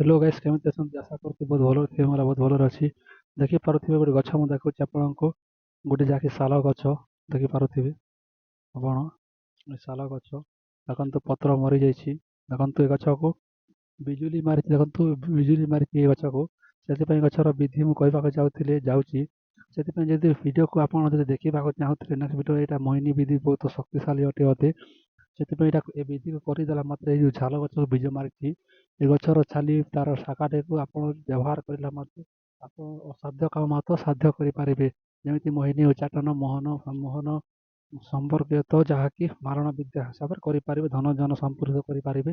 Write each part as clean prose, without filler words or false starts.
Hello guys केମିତି ଅଛନ୍ତି ଆଶା କରୁଛି ବହୁତ ଭଲ ଥିବେ ମୋର ବହୁତ ଭଲରେ ଅଛି ଦେଖିପାରୁଥିବେ ଗୋଟେ ଗଛ ମୁଁ ଦେଖୁଛି ଆପଣଙ୍କୁ ଗୋଟେ ଯାକି ଶାଳ ଗଛ ଦେଖିପାରୁଥିବେ ଆପଣ ଏ ଶାଳ ଗଛ ଦେଖନ୍ତୁ ପତ୍ର ମରିଯାଇଛି ଦେଖନ୍ତୁ ଏ ଗଛକୁ ବିଜୁଳି ମାରିଛି ଦେଖନ୍ତୁ ବିଜୁଳି ମାରିଛି ଏ ଗଛକୁ ସେଥିପାଇଁ ଗଛର ବିଧି ମୁଁ କହିବାକୁ ଯାଉଛି ସେଥିପାଇଁ ଯଦି ଭିଡ଼ିଓକୁ ଆପଣ ଯଦି ଦେଖିବାକୁ ଚାହୁଁଥିଲେ ନେକ୍ସଟ ଭିଡ଼ିଓ ଏଇଟା ମୋହିନୀ ବିଧି ବହୁତ ଶକ୍ତିଶାଳୀ ଅଟେ ସେଥିପାଇଁ ଏଇଟା ଏ ବିଧିକୁ କରିଦେଲା ମାତ୍ରେ ଏଇ ଯେଉଁ ଝାଲ ଗଛକୁ ବୀଜ ମାରିଛି ଏ ଗଛର ଛାଲି ତାର ଶାଖାଟାକୁ ଆପଣ ବ୍ୟବହାର କରିଲା ମାତ୍ରେ ଆପଣ ଅସାଧ୍ୟ କାମ ମାତ୍ର ସାଧ୍ୟ କରିପାରିବେ ଯେମିତି ମୋହିନୀ ଉଚ୍ଚାଟନ ମୋହନ ସମ୍ପର୍କିତ ଯାହାକି ମାରଣ ବିଦ୍ୟା ହିସାବରେ କରିପାରିବେ ଧନ ଜନ ସମ୍ପୃକ୍ତ କରିପାରିବେ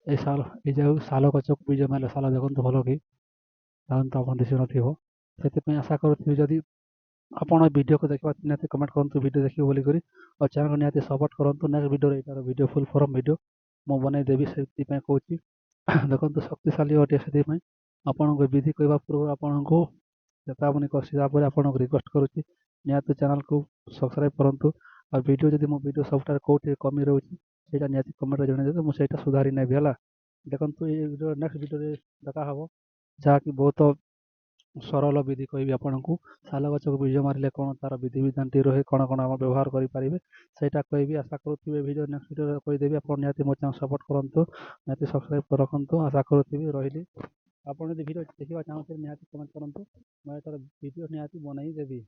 ଏ ଯେଉଁ ଶାଳ ଗଛକୁ ବୀଜ ମାରିଲେ ଶାଳ ଦେଖନ୍ତୁ ଭଲ କି ଦେଖନ୍ତୁ ଆପଣ ଦିଶୁନଥିବ ସେଥିପାଇଁ ଆଶା କରୁଥିବି ଯଦି ଆପଣ ଭିଡ଼ିଓକୁ ଦେଖିବା ନିହାତି କମେଣ୍ଟ କରନ୍ତୁ ଭିଡ଼ିଓ ଦେଖିବେ ବୋଲିକରି ଆଉ ଚ୍ୟାନେଲକୁ ନିହାତି ସପୋର୍ଟ କରନ୍ତୁ ନେକ୍ସଟ ଭିଡ଼ିଓରେ ଏଇଟାର ଭିଡ଼ିଓ ଫୁଲ୍ ଫର୍ମ ଭିଡ଼ିଓ ମୁଁ ବନେଇଦେବି ସେଥିପାଇଁ କହୁଛି ଦେଖନ୍ତୁ ଶକ୍ତିଶାଳୀ ଅଟେ ସେଥିପାଇଁ ଆପଣଙ୍କୁ ବିଧି କହିବା ପୂର୍ବରୁ ଆପଣଙ୍କୁ ଚେତାବନୀ କରିସାରିଲା ପରେ ଆପଣଙ୍କୁ ରିକ୍ୱେଷ୍ଟ କରୁଛି ନିହାତି ଚ୍ୟାନେଲକୁ ସବସ୍କ୍ରାଇବ୍ କରନ୍ତୁ ଆଉ ଭିଡ଼ିଓ ଯଦି ମୋ ଭିଡ଼ିଓ ସବୁଠାରେ କେଉଁଠି କମି ରହୁଛି ସେଇଟା ନିହାତି କମେଣ୍ଟରେ ଜଣାଇଦେବେ ମୁଁ ସେଇଟା ସୁଧାରି ନେବି ହେଲା ଦେଖନ୍ତୁ ଏଇ ଭିଡ଼ିଓ ନେକ୍ସଟ ଭିଡ଼ିଓରେ ଦେଖା ହେବ ଯାହାକି ବହୁତ ସରଳ ବିଧି କହିବି ଆପଣଙ୍କୁ ଶାଳ ଗଛକୁ ବୀଜ ମାରିଲେ କ'ଣ ତାର ବିଧିବିଧାନଟି ରହେ କ'ଣ ଆପଣ ବ୍ୟବହାର କରିପାରିବେ ସେଇଟା କହିବି ଆଶା କରୁଥିବେ ଭିଡ଼ିଓ ନେକ୍ସଟ ଭିଡ଼ିଓରେ କହିଦେବି ଆପଣ ନିହାତି ମୋ ଚ୍ୟାନେଲ ସପୋର୍ଟ କରନ୍ତୁ ନିହାତି ସବସ୍କ୍ରାଇବ୍ ରଖନ୍ତୁ ଆଶା କରୁଥିବି ରହିଲି ଆପଣ ଯଦି ଭିଡ଼ିଓ ଦେଖିବା ଚାହୁଁଥିବେ ନିହାତି କମେଣ୍ଟ କରନ୍ତୁ ମୁଁ ଏଥର ଭିଡ଼ିଓ ନିହାତି ବନେଇ ଦେବି।